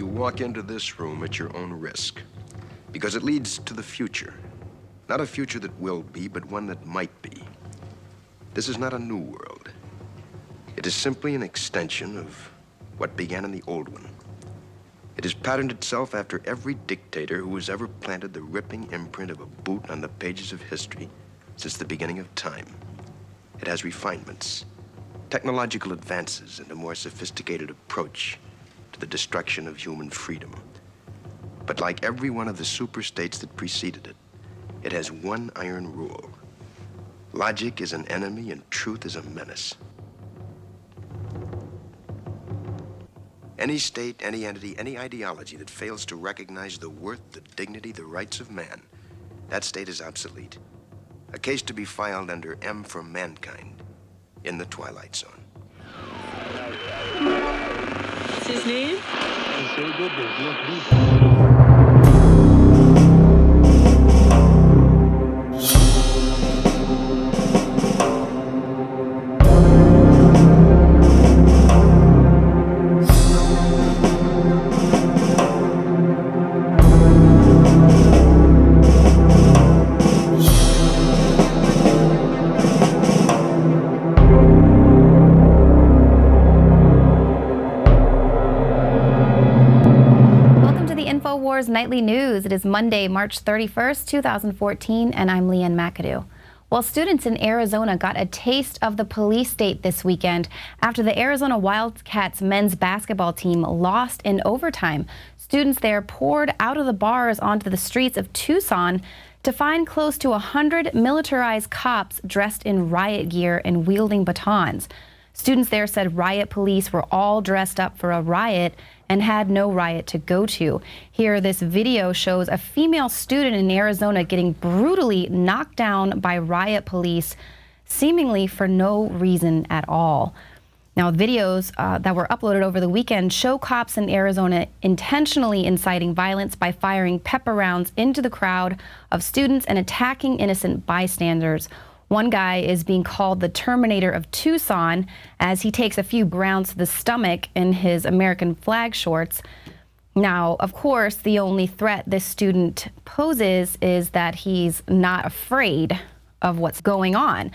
walk into this room at your own risk, because it leads to the future. Not a future that will be, but one that might be. This is not a new world. It is simply an extension of what began in the old one. It has patterned itself after every dictator who has ever planted the ripping imprint of a boot on the pages of history since the beginning of time. It has refinements, technological advances, and a more sophisticated approach to the destruction of human freedom. But like every one of the superstates that preceded it, it has one iron rule. Logic is an enemy and truth is a menace. Any state, any entity, any ideology that fails to recognize the worth, the dignity, the rights of man, that state is obsolete. A case to be filed under M for Mankind in the Twilight Zone. What's his name? He's so good, there's no bleed. Infowars Nightly News. It is Monday, March 31st, 2014, and I'm Leanne McAdoo. Well, students in Arizona got a taste of the police state this weekend after the Arizona Wildcats men's basketball team lost in overtime. Students there poured out of the bars onto the streets of Tucson to find close to 100 militarized cops dressed in riot gear and wielding batons. Students there said riot police were all dressed up for a riot and had no riot to go to. Here, this video shows a female student in Arizona getting brutally knocked down by riot police, seemingly for no reason at all. Now, videos that were uploaded over the weekend show cops in Arizona intentionally inciting violence by firing pepper rounds into the crowd of students and attacking innocent bystanders. One guy is being called the Terminator of Tucson as he takes a few rounds to the stomach in his American flag shorts. Now, of course, the only threat this student poses is that he's not afraid of what's going on.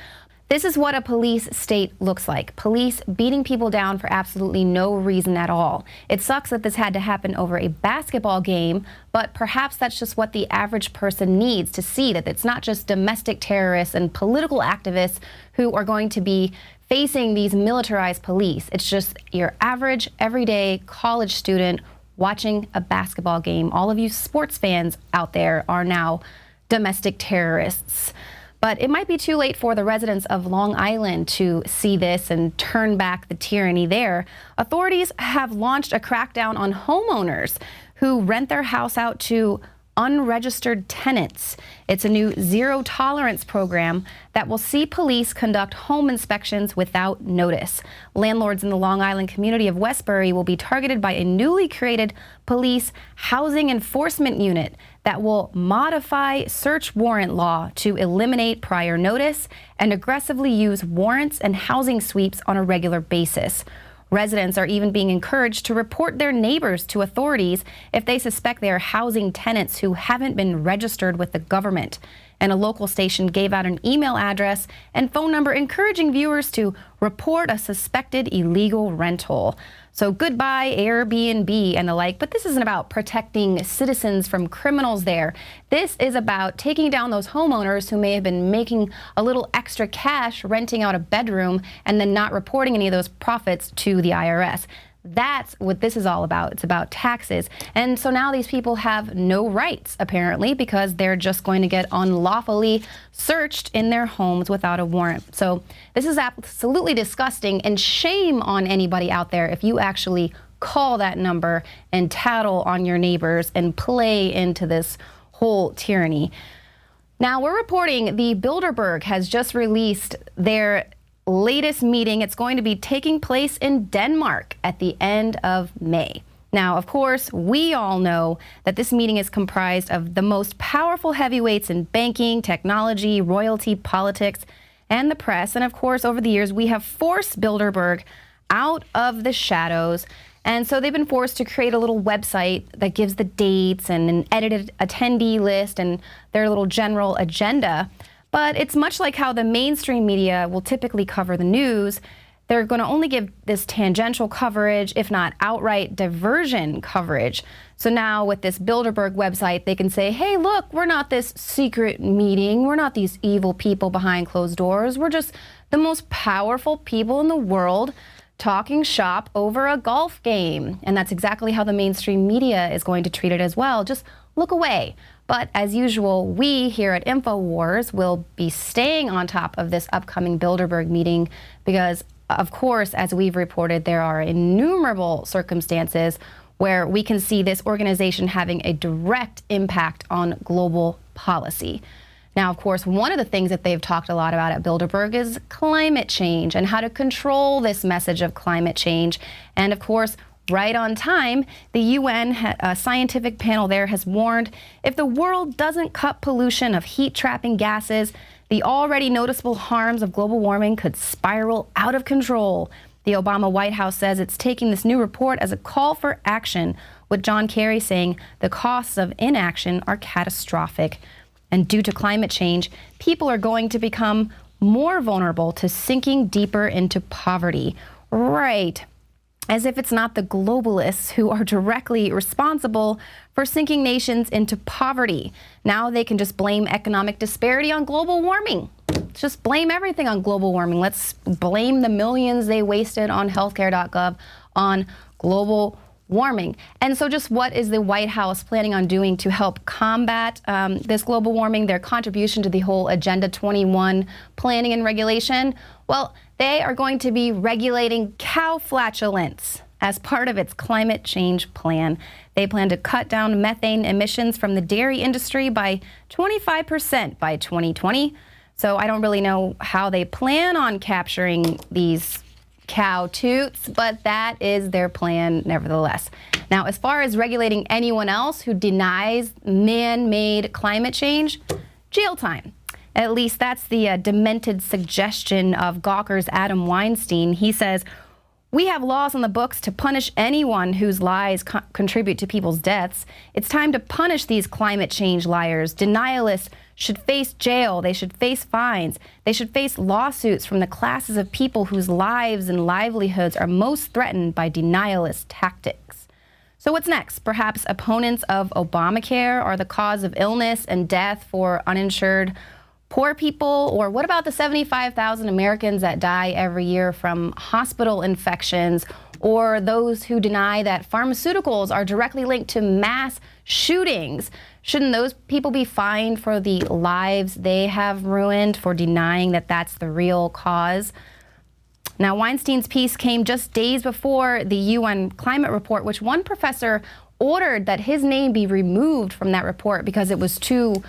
This is what a police state looks like. Police beating people down for absolutely no reason at all. It sucks that this had to happen over a basketball game, but perhaps that's just what the average person needs to see, that it's not just domestic terrorists and political activists who are going to be facing these militarized police. It's just your average, everyday college student watching a basketball game. All of you sports fans out there are now domestic terrorists. But it might be too late for the residents of Long Island to see this and turn back the tyranny there. Authorities have launched a crackdown on homeowners who rent their house out to unregistered tenants. It's a new zero tolerance program that will see police conduct home inspections without notice. Landlords in the Long Island community of Westbury will be targeted by a newly created police housing enforcement unit that will modify search warrant law to eliminate prior notice and aggressively use warrants and housing sweeps on a regular basis. Residents are even being encouraged to report their neighbors to authorities if they suspect they are housing tenants who haven't been registered with the government. And a local station gave out an email address and phone number encouraging viewers to report a suspected illegal rental. So goodbye Airbnb and the like, but this isn't about protecting citizens from criminals there. This is about taking down those homeowners who may have been making a little extra cash renting out a bedroom and then not reporting any of those profits to the IRS. That's what this is all about. It's about taxes. And so now these people have no rights, apparently, because they're just going to get unlawfully searched in their homes without a warrant. So this is absolutely disgusting, and shame on anybody out there if you actually call that number and tattle on your neighbors and play into this whole tyranny. Now, we're reporting the Bilderberg has just released their latest meeting. It's going to be taking place in Denmark at the end of May. Now, of course, we all know that this meeting is comprised of the most powerful heavyweights in banking, technology, royalty, politics, and the press. And of course, over the years, we have forced Bilderberg out of the shadows And so they've been forced to create a little website that gives the dates and an edited attendee list and their little general agenda. But it's much like how the mainstream media will typically cover the news. They're going to only give this tangential coverage, if not outright diversion coverage. So now with this Bilderberg website, they can say, hey, look, we're not this secret meeting. We're not these evil people behind closed doors. We're just the most powerful people in the world talking shop over a golf game. And that's exactly how the mainstream media is going to treat it as well. Just look away. But as usual, we here at Infowars will be staying on top of this upcoming Bilderberg meeting because, of course, as we've reported, there are innumerable circumstances where we can see this organization having a direct impact on global policy. Now, of course, one of the things that they've talked a lot about at Bilderberg is climate change and how to control this message of climate change. And of course, right on time, the UN scientific panel there has warned if the world doesn't cut pollution of heat-trapping gases, the already noticeable harms of global warming could spiral out of control. The Obama White House says it's taking this new report as a call for action, with John Kerry saying the costs of inaction are catastrophic. And due to climate change, people are going to become more vulnerable to sinking deeper into poverty. Right. As if it's not the globalists who are directly responsible for sinking nations into poverty. Now they can just blame economic disparity on global warming. Just blame everything on global warming. Let's blame the millions they wasted on healthcare.gov on global warming. And so just what is the White House planning on doing to help combat this global warming, their contribution to the whole Agenda 21 planning and regulation? Well, they are going to be regulating cow flatulence as part of its climate change plan. They plan to cut down methane emissions from the dairy industry by 25% by 2020. So I don't really know how they plan on capturing these cow toots, but that is their plan nevertheless. Now, as far as regulating anyone else who denies man-made climate change, jail time. At least that's the demented suggestion of Gawker's Adam Weinstein. He says, we have laws on the books to punish anyone whose lies contribute to people's deaths. It's time to punish these climate change liars. Denialists should face jail. They should face fines. They should face lawsuits from the classes of people whose lives and livelihoods are most threatened by denialist tactics. So what's next? Perhaps opponents of Obamacare are the cause of illness and death for uninsured poor people? Or what about the 75,000 Americans that die every year from hospital infections? Or those who deny that pharmaceuticals are directly linked to mass shootings? Shouldn't those people be fined for the lives they have ruined for denying that that's the real cause? Now, Weinstein's piece came just days before the UN climate report, which one professor ordered that his name be removed from that report because it was too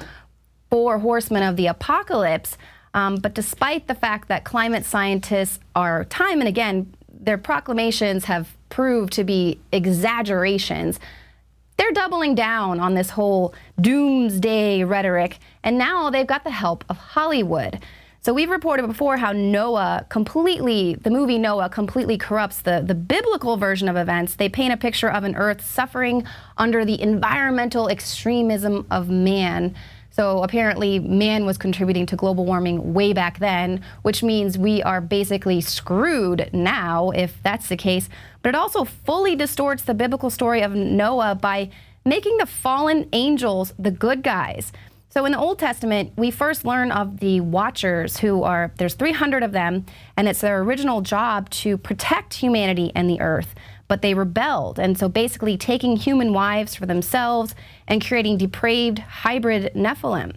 four horsemen of the apocalypse. But despite the fact that climate scientists are, time and again, their proclamations have proved to be exaggerations, they're doubling down on this whole doomsday rhetoric, and now they've got the help of Hollywood. So we've reported before how the movie Noah completely corrupts the biblical version of events. They paint a picture of an earth suffering under the environmental extremism of man. So apparently man was contributing to global warming way back then, which means we are basically screwed now if that's the case. But it also fully distorts the biblical story of Noah by making the fallen angels the good guys. So in the Old Testament, we first learn of the Watchers, there's 300 of them, and it's their original job to protect humanity and the earth. But they rebelled, and so basically taking human wives for themselves and creating depraved hybrid Nephilim.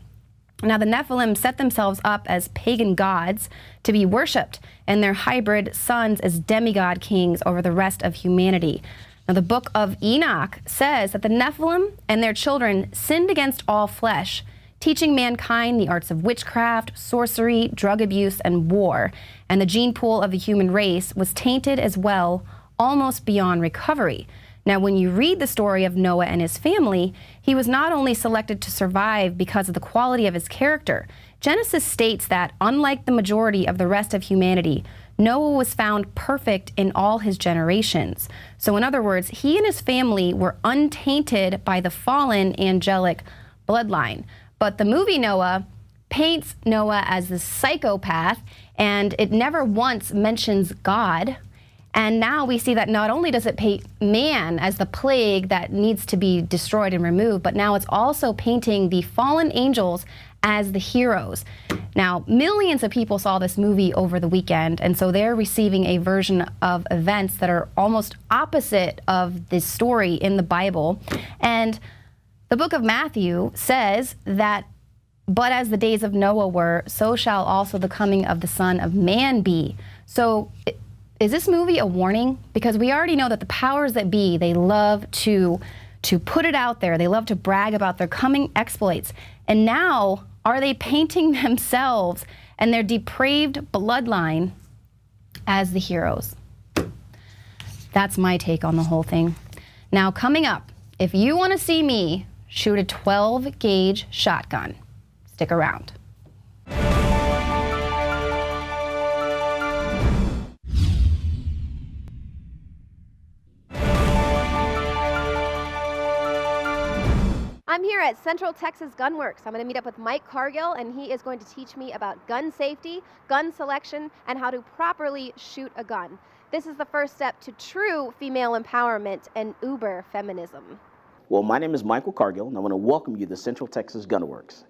Now, the Nephilim set themselves up as pagan gods to be worshipped, and their hybrid sons as demigod kings over the rest of humanity. Now, the book of Enoch says that the Nephilim and their children sinned against all flesh, teaching mankind the arts of witchcraft, sorcery, drug abuse, and war. And the gene pool of the human race was tainted as well, almost beyond recovery. Now, when you read the story of Noah and his family, he was not only selected to survive because of the quality of his character. Genesis states that, unlike the majority of the rest of humanity, Noah was found perfect in all his generations. So in other words, he and his family were untainted by the fallen angelic bloodline. But the movie Noah paints Noah as this psychopath, and it never once mentions God. And now we see that not only does it paint man as the plague that needs to be destroyed and removed, but now it's also painting the fallen angels as the heroes. Now, millions of people saw this movie over the weekend, and so they're receiving a version of events that are almost opposite of this story in the Bible. And the book of Matthew says that, but as the days of Noah were, so shall also the coming of the Son of Man be. So is this movie a warning? Because we already know that the powers that be, they love to put it out there. They love to brag about their coming exploits. And now, are they painting themselves and their depraved bloodline as the heroes? That's my take on the whole thing. Now, coming up, if you want to see me shoot a 12-gauge shotgun, stick around. I'm here at Central Texas Gunworks. I'm going to meet up with Mike Cargill, and he is going to teach me about gun safety, gun selection, and how to properly shoot a gun. This is the first step to true female empowerment and uber feminism. Well, my name is Michael Cargill, and I want to welcome you to Central Texas Gunworks.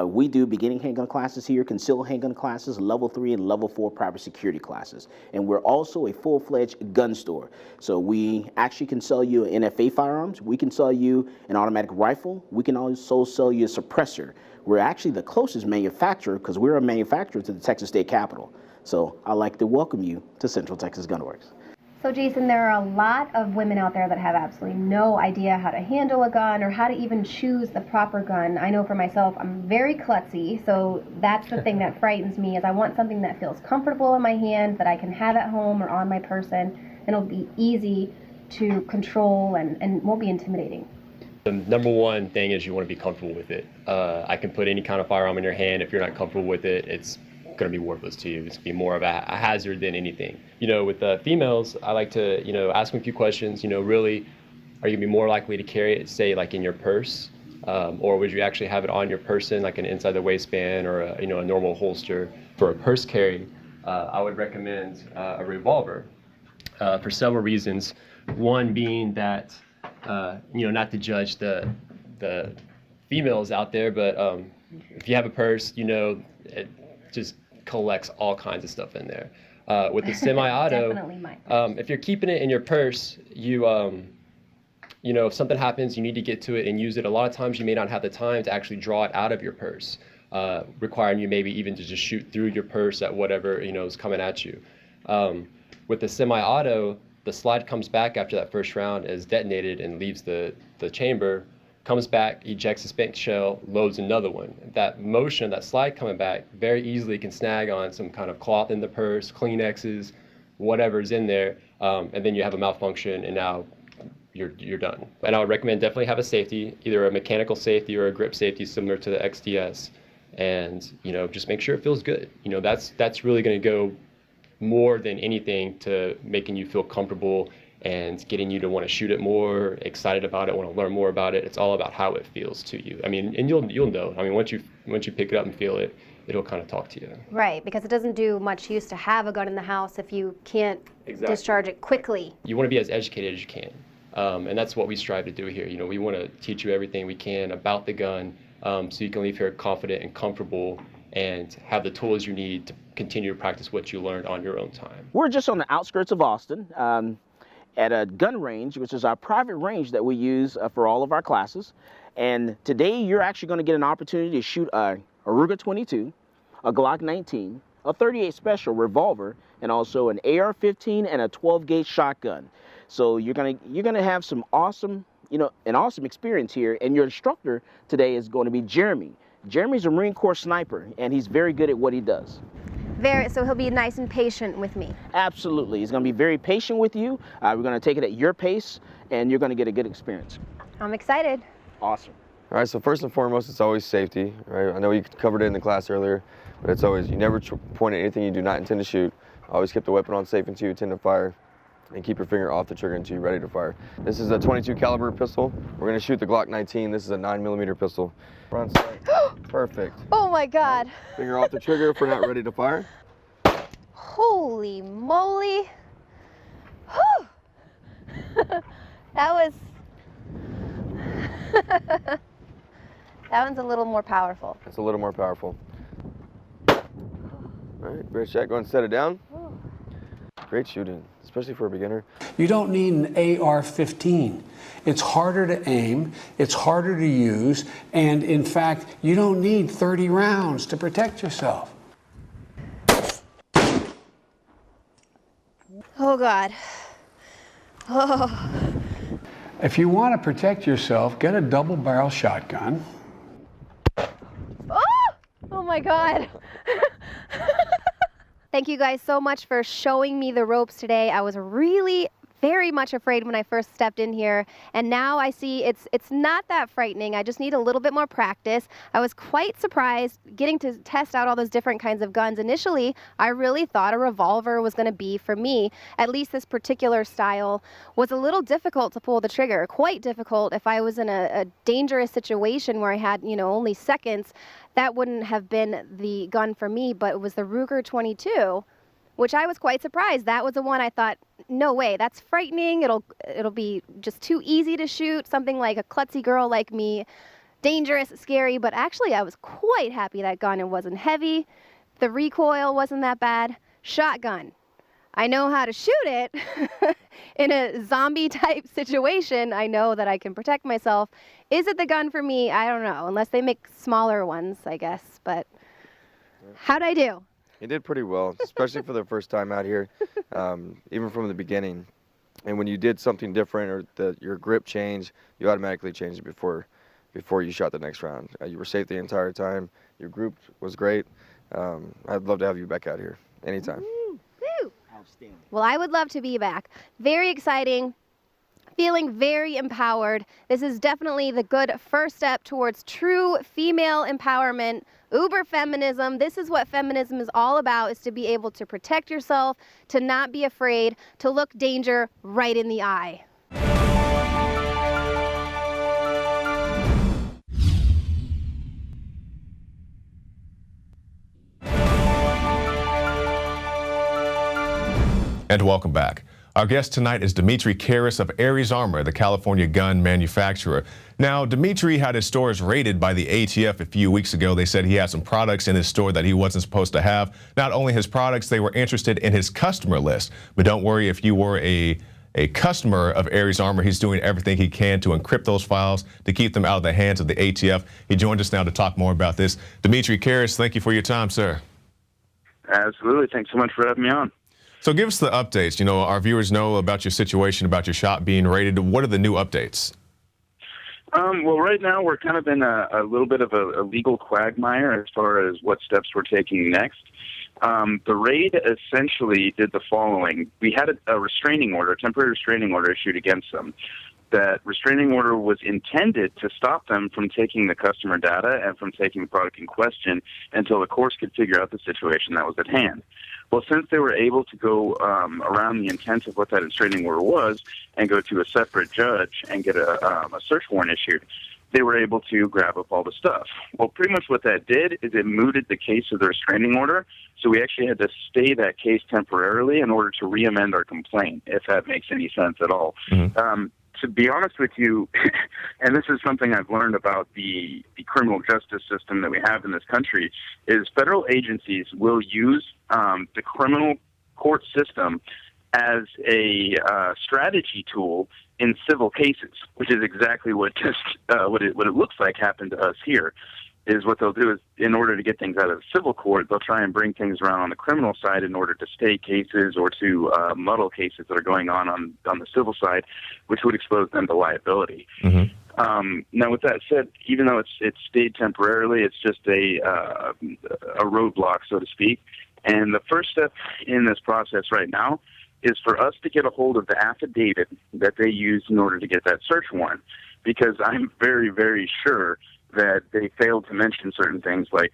We do beginning handgun classes here, concealed handgun classes, level 3 and level 4 private security classes. And we're also a full-fledged gun store. So we actually can sell you NFA firearms. We can sell you an automatic rifle. We can also sell you a suppressor. We're actually the closest manufacturer, because we're a manufacturer, to the Texas State Capitol. So I'd like to welcome you to Central Texas Gunworks. So Jason, there are a lot of women out there that have absolutely no idea how to handle a gun or how to even choose the proper gun. I know for myself, I'm very klutzy, so that's the thing that frightens me, is I want something that feels comfortable in my hand, that I can have at home or on my person, and it'll be easy to control and won't be intimidating. The number one thing is you want to be comfortable with it. I can put any kind of firearm in your hand. If you're not comfortable with it, it's going to be worthless to you. It's going to be more of a hazard than anything. You know, with females, I like to, ask them a few questions. Really, are you going to be more likely to carry it, say, like in your purse? Or would you actually have it on your person, like an inside the waistband or a normal holster? For a purse carry, I would recommend a revolver for several reasons. One being that, not to judge the females out there, but if you have a purse, it just collects all kinds of stuff in there. With the semi-auto, if you're keeping it in your purse, if something happens, you need to get to it and use it. A lot of times you may not have the time to actually draw it out of your purse, requiring you maybe even to just shoot through your purse at whatever, is coming at you. With the semi-auto, the slide comes back after that first round is detonated and leaves the chamber, comes back, ejects a spent shell, loads another one. That motion, that slide coming back, very easily can snag on some kind of cloth in the purse, Kleenexes, whatever's in there, and then you have a malfunction, and now you're done. And I would recommend definitely have a safety, either a mechanical safety or a grip safety similar to the XDS, and just make sure it feels good. That's really going to go more than anything to making you feel comfortable and getting you to want to shoot it more, excited about it, want to learn more about it. It's all about how it feels to you. I mean, and you'll know. I mean, once you pick it up and feel it, it'll kind of talk to you. Right, because it doesn't do much use to have a gun in the house if you can't discharge it quickly. You want to be as educated as you can, and that's what we strive to do here. We want to teach you everything we can about the gun, so you can leave here confident and comfortable and have the tools you need to continue to practice what you learned on your own time. We're just on the outskirts of Austin. At a gun range, which is our private range that we use for all of our classes. And today you're actually going to get an opportunity to shoot a Ruger 22, a Glock 19, a 38 Special revolver, and also an AR-15 and a 12-gauge shotgun. So you're gonna have some awesome, an awesome experience here. And your instructor today is going to be Jeremy. Jeremy's a Marine Corps sniper, and he's very good at what he does. So he'll be nice and patient with me. Absolutely. He's going to be very patient with you. We're going to take it at your pace, and you're going to get a good experience. I'm excited. Awesome. All right, so first and foremost, it's always safety, right? I know you covered it in the class earlier, but it's always, you never point at anything you do not intend to shoot. Always keep the weapon on safe until you intend to fire, and keep your finger off the trigger until you're ready to fire. This is a 22 caliber pistol. We're gonna shoot the Glock 19. This is a 9mm pistol. Front sight. Perfect. Oh my God. Finger off the trigger if we're not ready to fire. Holy moly. Whew. That was, that one's a little more powerful. It's a little more powerful. All right, great shot. Go and set it down. Great shooting, especially for a beginner. You don't need an AR-15. It's harder to aim, it's harder to use, and in fact, you don't need 30 rounds to protect yourself. Oh God. Oh. If you want to protect yourself, get a double-barrel shotgun. Oh my God. Thank you guys so much for showing me the ropes today. I was really very much afraid when I first stepped in here, and now I see it's not that frightening. I just need a little bit more practice. I was quite surprised getting to test out all those different kinds of guns. Initially, I really thought a revolver was going to be for me. At least this particular style was a little difficult to pull the trigger, quite difficult. If I was in a dangerous situation where I had, only seconds, that wouldn't have been the gun for me, but it was the Ruger 22, which I was quite surprised. That was the one I thought, no way, that's frightening. It'll be just too easy to shoot, something like a klutzy girl like me. Dangerous, scary, but actually I was quite happy that gun. It wasn't heavy. The recoil wasn't that bad. Shotgun. I know how to shoot it in a zombie type situation. I know that I can protect myself. Is it the gun for me? I don't know, unless they make smaller ones, I guess, but how'd I do? You did pretty well, especially for the first time out here, even from the beginning. And when you did something different or your grip changed, you automatically changed it before you shot the next round. You were safe the entire time. Your group was great. I'd love to have you back out here anytime. Woo! Outstanding. Well, I would love to be back. Very exciting. Feeling very empowered. This is definitely the good first step towards true female empowerment. Uber feminism. This is what feminism is all about, is to be able to protect yourself, to not be afraid, to look danger right in the eye. And welcome back. Our guest tonight is Dimitri Karras of Aries Armor, the California gun manufacturer. Now, Dimitri had his stores raided by the ATF a few weeks ago. They said he had some products in his store that he wasn't supposed to have. Not only his products, they were interested in his customer list. But don't worry, if you were a customer of Aries Armor, he's doing everything he can to encrypt those files, to keep them out of the hands of the ATF. He joined us now to talk more about this. Dimitri Karras, thank you for your time, sir. Absolutely. Thanks so much for having me on. So give us the updates. Our viewers know about your situation, about your shop being raided. What are the new updates? Well, right now we're kind of in a little bit of a legal quagmire as far as what steps we're taking next. The raid essentially did the following. We had a restraining order, a temporary restraining order issued against them. That restraining order was intended to stop them from taking the customer data and from taking the product in question until the courts could figure out the situation that was at hand. Well, since they were able to go around the intent of what that restraining order was and go to a separate judge and get a search warrant issued, they were able to grab up all the stuff. Well, pretty much what that did is it mooted the case of the restraining order, so we actually had to stay that case temporarily in order to re-amend our complaint, if that makes any sense at all. Mm-hmm. To be honest with you, and this is something I've learned about the criminal justice system that we have in this country, is federal agencies will use the criminal court system as a strategy tool in civil cases, which is exactly what it looks like happened to us here. Is what they'll do is, in order to get things out of the civil court, they'll try and bring things around on the criminal side in order to stay cases or to muddle cases that are going on the civil side, which would expose them to liability. Mm-hmm. Now, with that said, even though it's stayed temporarily, it's just a roadblock, so to speak. And the first step in this process right now is for us to get a hold of the affidavit that they used in order to get that search warrant, because I'm very, very sure that they failed to mention certain things like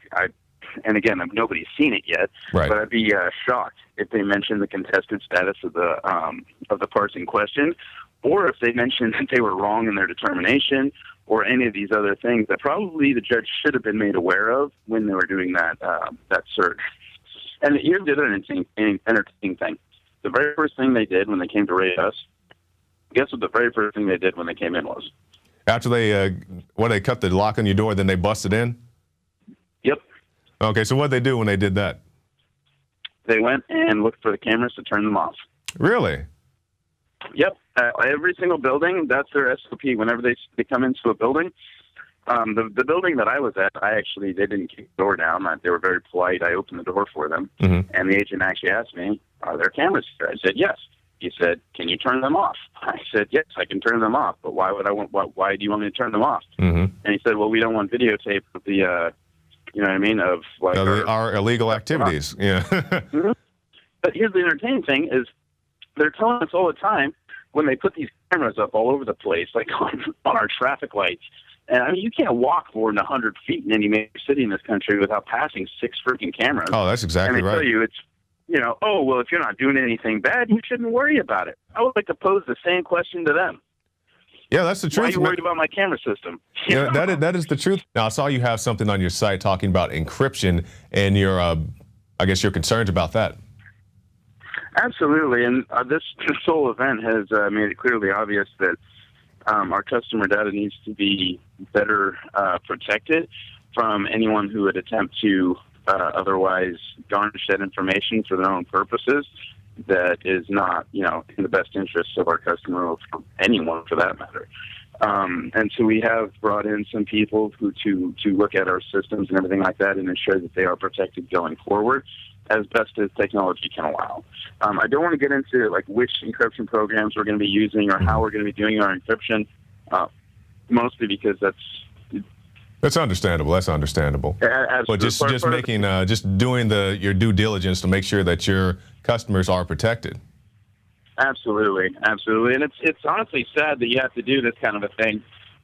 and again, nobody's seen it yet, Right. but I'd be shocked if they mentioned the contested status of the parts in question, or if they mentioned that they were wrong in their determination, or any of these other things that probably the judge should have been made aware of when they were doing that search. And here's the other entertaining thing. The very first thing they did when they came to raid us, guess what the very first thing they did when they came in was? After they cut the lock on your door, then they busted in? Yep. Okay, so what did they do when they did that? They went and looked for the cameras to turn them off. Really? Yep. Every single building, that's their SOP. Whenever they come into a building, the building that I was at, they didn't kick the door down. They were very polite. I opened the door for them, and the agent actually asked me, "Are there cameras here?" I said, "Yes." He said, "Can you turn them off?" I said, "Yes, I can turn them off, but why do you want me to turn them off?" And he said, "Well, we don't want videotape of the, you know what I mean, of like our illegal activities." Yeah. But here's the entertaining thing is they're telling us all the time when they put these cameras up all over the place, like on our traffic lights. And I mean, you can't walk more than 100 feet in any major city in this country without passing 6 freaking cameras. Oh, that's exactly and they right. tell you it's, oh, well, if you're not doing anything bad, you shouldn't worry about it. I would like to pose the same question to them. Yeah, that's the truth. Why are you worried about my camera system? Yeah, that is the truth. Now, I saw you have something on your site talking about encryption and your, I guess, your concerns about that. Absolutely, and this whole event has made it clearly obvious that our customer data needs to be better protected from anyone who would attempt to otherwise garnish that information for their own purposes. That is not, in the best interests of our customer or for anyone for that matter. And so we have brought in some people who to look at our systems and everything like that and ensure that they are protected going forward as best as technology can allow. I don't want to get into like which encryption programs we're going to be using or how we're going to be doing our encryption, mostly because that's understandable. That's understandable. But just doing your due diligence to make sure that your customers are protected. Absolutely, and it's honestly sad that you have to do this kind of a thing,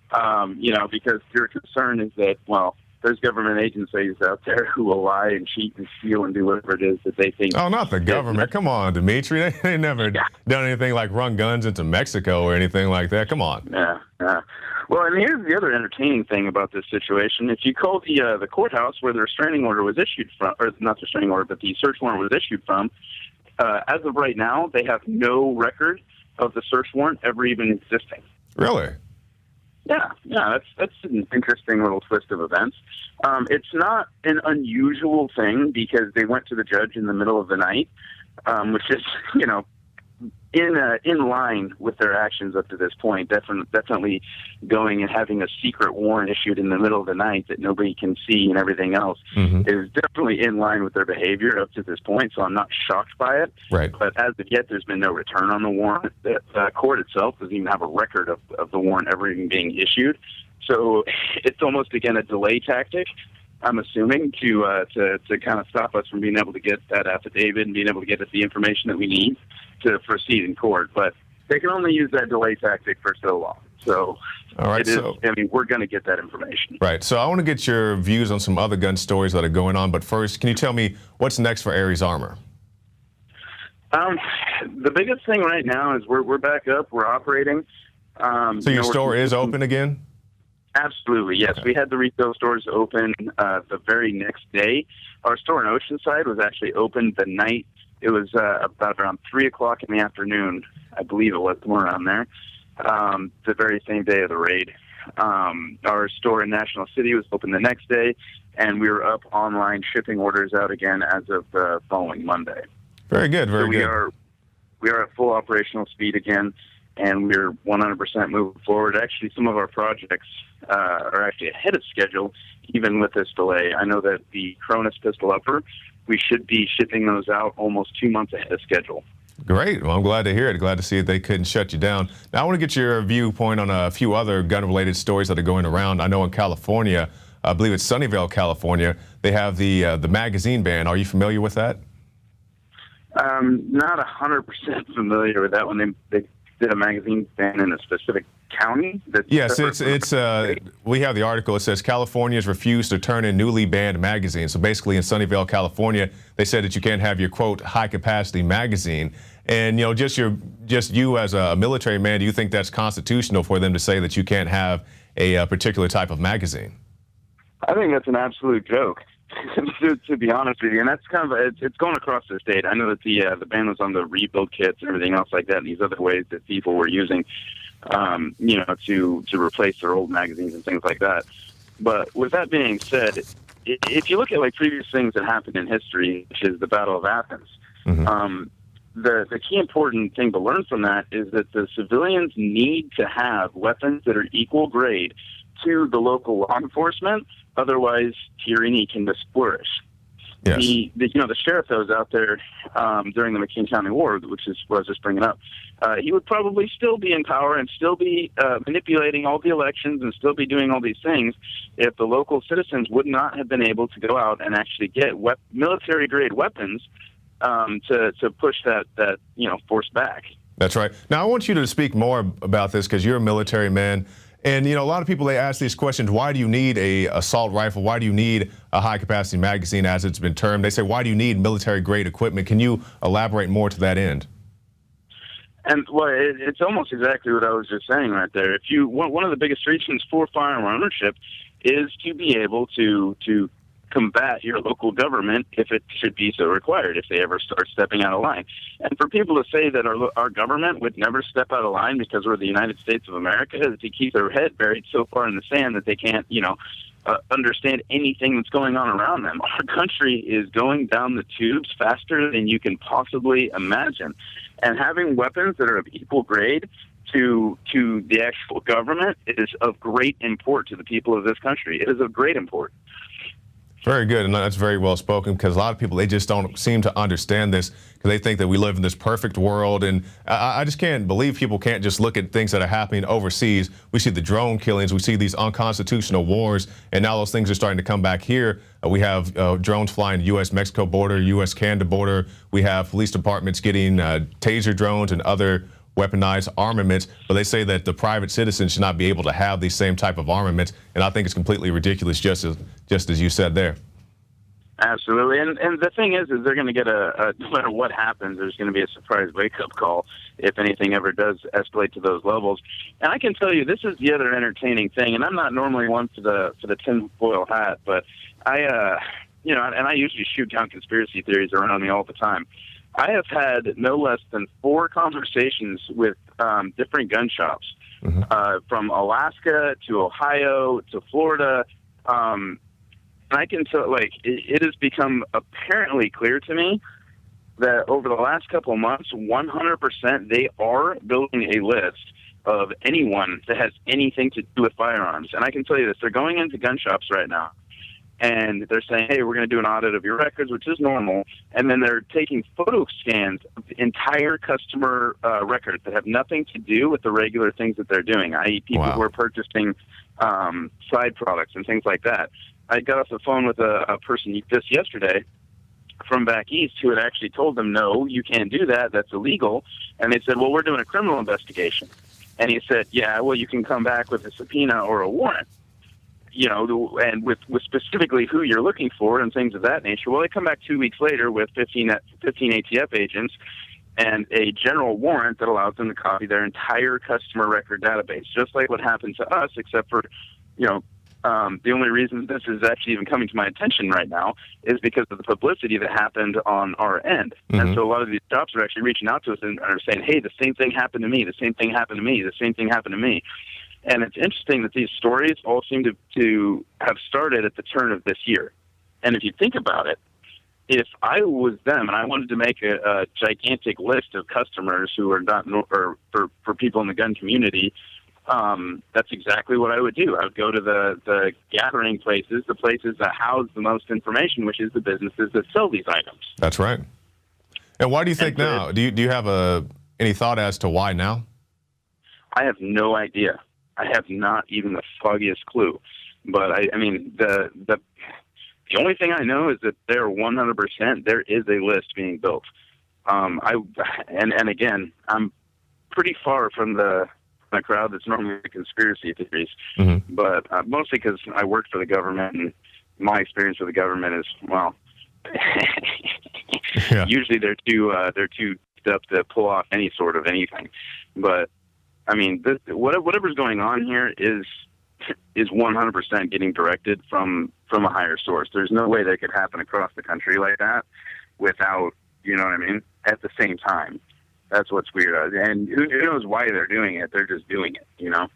because your concern is that, well, there's government agencies out there who will lie and cheat and steal and do whatever it is that they think. Oh, not the government. Come on, Dimitri. They never done anything like run guns into Mexico or anything like that. Come on. Yeah. Well, and here's the other entertaining thing about this situation. If you call the courthouse where the restraining order was issued from, or not the restraining order, but the search warrant was issued from, as of right now, they have no record of the search warrant ever even existing. Really? Yeah, that's an interesting little twist of events. It's not an unusual thing because they went to the judge in the middle of the night, which is, in line with their actions up to this point. Definitely going and having a secret warrant issued in the middle of the night that nobody can see and everything else is definitely in line with their behavior up to this point. So I'm not shocked by it. Right. But as of yet, there's been no return on the warrant. The court itself doesn't even have a record of the warrant ever even being issued. So it's almost, again, a delay tactic, I'm assuming, to kind of stop us from being able to get that affidavit and being able to get us the information that we need to proceed in court. But they can only use that delay tactic for so long. So, all right, we're going to get that information. Right. So I want to get your views on some other gun stories that are going on. But first, can you tell me what's next for Aries Armor? The biggest thing right now is we're back up. We're operating. So your store is open again? Absolutely, yes. Okay. We had the retail stores open the very next day. Our store in Oceanside was actually open the night. It was about around 3 o'clock in the afternoon, I believe it was, somewhere around there, the very same day of the raid. Our store in National City was open the next day, and we were up online shipping orders out again as of the following Monday. Very good, very good. We are at full operational speed again, and we're 100% moving forward. Actually, some of our projects are actually ahead of schedule, even with this delay. I know that the Cronus pistol upper, we should be shipping those out almost 2 months ahead of schedule. Great. Well, I'm glad to hear it. Glad to see that they couldn't shut you down. Now, I want to get your viewpoint on a few other gun-related stories that are going around. I know in California, I believe it's Sunnyvale, California, they have the magazine ban. Are you familiar with that? Not 100% familiar with that one. They did a magazine ban in a specific county? Yes, it's we have the article. It says California's refused to turn in newly banned magazines. So basically in Sunnyvale, California, they said that you can't have your, quote, high capacity magazine. And, just you as a military man, do you think that's constitutional for them to say that you can't have a particular type of magazine? I think that's an absolute joke, to be honest with you. And that's kind of, it's going across the state. I know that the ban was on the rebuild kits and everything else like that, and these other ways that people were using, to replace their old magazines and things like that. But with that being said, if you look at like previous things that happened in history, which is the Battle of Athens, the key important thing to learn from that is that the civilians need to have weapons that are equal grade to the local law enforcement. Otherwise, tyranny can just flourish. Yes. The sheriff that was out there during the McKean County War, which is what I was just bringing up, he would probably still be in power and still be manipulating all the elections and still be doing all these things if the local citizens would not have been able to go out and actually get military-grade weapons to push that force back. That's right. Now, I want you to speak more about this because you're a military man. And, a lot of people, they ask these questions, why do you need a assault rifle? Why do you need a high-capacity magazine, as it's been termed? They say, why do you need military-grade equipment? Can you elaborate more to that end? And, well, it's almost exactly what I was just saying right there. One of the biggest reasons for firearm ownership is to be able to combat your local government if it should be so required, if they ever start stepping out of line. And for people to say that our government would never step out of line because we're the United States of America is to keep their head buried so far in the sand that they can't, understand anything that's going on around them. Our country is going down the tubes faster than you can possibly imagine. And having weapons that are of equal grade to the actual government is of great import to the people of this country. It is of great import. Very good, and that's very well spoken, because a lot of people, they just don't seem to understand this because they think that we live in this perfect world, and I just can't believe people can't just look at things that are happening overseas. We see the drone killings, we see these unconstitutional wars, and now those things are starting to come back here. We have drones flying U.S.-Mexico border, U.S.-Canada border. We have police departments getting taser drones and other weaponized armaments, but they say that the private citizens should not be able to have these same type of armaments, and I think it's completely ridiculous, just as you said there. Absolutely, and the thing is they're going to get no matter what happens, there's going to be a surprise wake-up call if anything ever does escalate to those levels. And I can tell you, this is the other entertaining thing, and I'm not normally one for the tinfoil hat, but I usually shoot down conspiracy theories around me all the time. I have had no less than 4 conversations with different gun shops, from Alaska to Ohio to Florida. And I can tell, it has become apparently clear to me that over the last couple of months, 100% they are building a list of anyone that has anything to do with firearms. And I can tell you this, they're going into gun shops right now. And they're saying, hey, we're going to do an audit of your records, which is normal. And then they're taking photo scans of the entire customer records that have nothing to do with the regular things that they're doing, i.e. people who are purchasing side products and things like that. I got off the phone with a person just yesterday from back east who had actually told them, no, you can't do that. That's illegal. And they said, well, we're doing a criminal investigation. And he said, yeah, well, you can come back with a subpoena or a warrant. And with specifically who you're looking for and things of that nature. Well, they come back 2 weeks later with 15 ATF agents and a general warrant that allows them to copy their entire customer record database, just like what happened to us, except for, the only reason this is actually even coming to my attention right now is because of the publicity that happened on our end. And so a lot of these shops are actually reaching out to us and are saying, hey, the same thing happened to me, the same thing happened to me, the same thing happened to me. And it's interesting that these stories all seem to have started at the turn of this year. And if you think about it, if I was them and I wanted to make a gigantic list of customers who are not, or for people in the gun community, that's exactly what I would do. I would go to the gathering places, the places that house the most information, which is the businesses that sell these items. That's right. And why do you think now? Do you have any thought as to why now? I have no idea. I have not even the foggiest clue. But I mean, the only thing I know is that there 100% there is a list being built. And again, I'm pretty far from the crowd that's normally the conspiracy theories. But mostly because I work for the government, and my experience with the government is, well, usually they're too up to pull off any sort of anything. But I mean, whatever's going on here is 100% getting directed from a higher source. There's no way that could happen across the country like that without, you know what I mean, at the same time. That's what's weird. And who knows why they're doing it? They're just doing it, you know?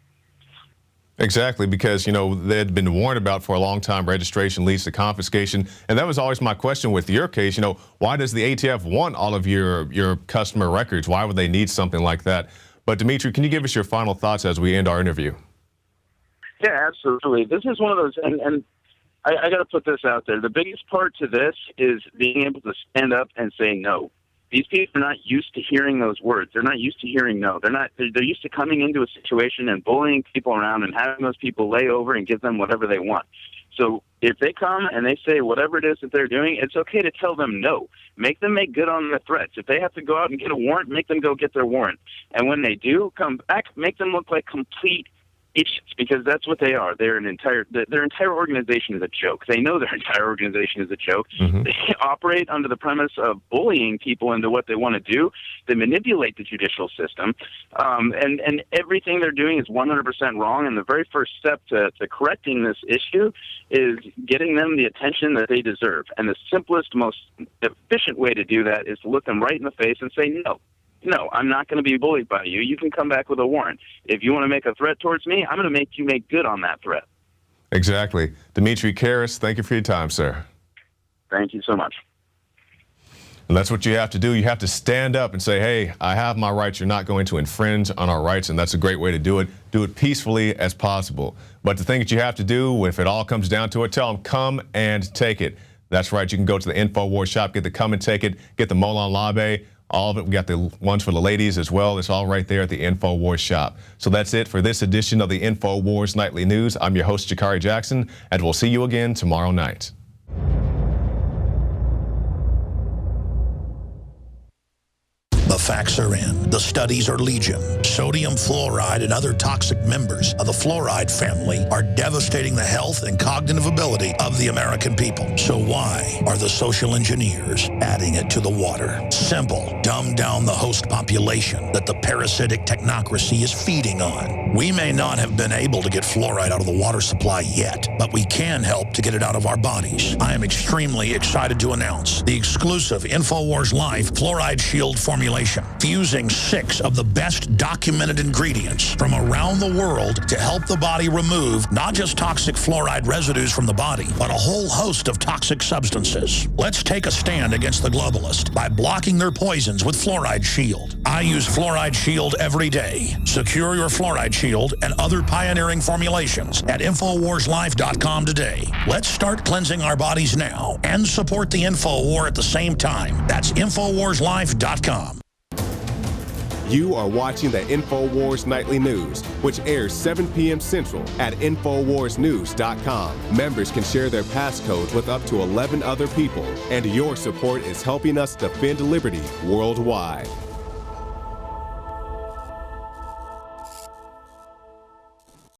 Exactly, because, you know, they'd been warned about for a long time registration leads to confiscation. And that was always my question with your case. You know, why does the ATF want all of your customer records? Why would they need something like that? But Dimitri, can you give us your final thoughts as we end our interview? Yeah, absolutely. This is one of those, and I got to put this out there. The biggest part to this is being able to stand up and say no. These people are not used to hearing those words. They're not used to hearing no. They're used to coming into a situation and bullying people around and having those people lay over and give them whatever they want. So if they come and they say whatever it is that they're doing, it's okay to tell them no. Make them make good on their threats. If they have to go out and get a warrant, make them go get their warrant. And when they do come back, make them look like complete idiots, because that's what they are. Their entire organization is a joke. They know their entire organization is a joke. They operate under the premise of bullying people into what they want to do. They manipulate the judicial system, and everything they're doing is 100% wrong. And the very first step to correcting this issue is getting them the attention that they deserve. And the simplest, most efficient way to do that is to look them right in the face and say no. No, I'm not going to be bullied by you. You can come back with a warrant. If you want to make a threat towards me, I'm going to make you make good on that threat. Exactly. Dimitri Karras, thank you for your time, sir. Thank you so much. And that's what you have to do. You have to stand up and say, hey, I have my rights. You're not going to infringe on our rights, and that's a great way to do it. Do it peacefully as possible. But the thing that you have to do, if it all comes down to it, tell them, come and take it. That's right. You can go to the Infowars shop, get the come and take it, get the Molon Labe. All of it. We got the ones for the ladies as well. It's all right there at the Infowars shop. So that's it for this edition of the Infowars Nightly News. I'm your host, Jakari Jackson, and we'll see you again tomorrow night. The facts are in. The studies are legion. Sodium fluoride and other toxic members of the fluoride family are devastating the health and cognitive ability of the American people. So why are the social engineers adding it to the water? Simple. Dumb down the host population that the parasitic technocracy is feeding on. We may not have been able to get fluoride out of the water supply yet, but we can help to get it out of our bodies. I am extremely excited to announce the exclusive Infowars Life Fluoride Shield formulation, fusing 6 of the best documented ingredients from around the world to help the body remove not just toxic fluoride residues from the body, but a whole host of toxic substances. Let's take a stand against the globalists by blocking their poisons with Fluoride Shield. I use Fluoride Shield every day. Secure your Fluoride Shield and other pioneering formulations at InfoWarsLife.com today. Let's start cleansing our bodies now and support the InfoWar at the same time. That's InfoWarsLife.com. You are watching the Infowars Nightly News, which airs 7 p.m. Central at InfoWarsNews.com. Members can share their passcodes with up to 11 other people, and your support is helping us defend liberty worldwide.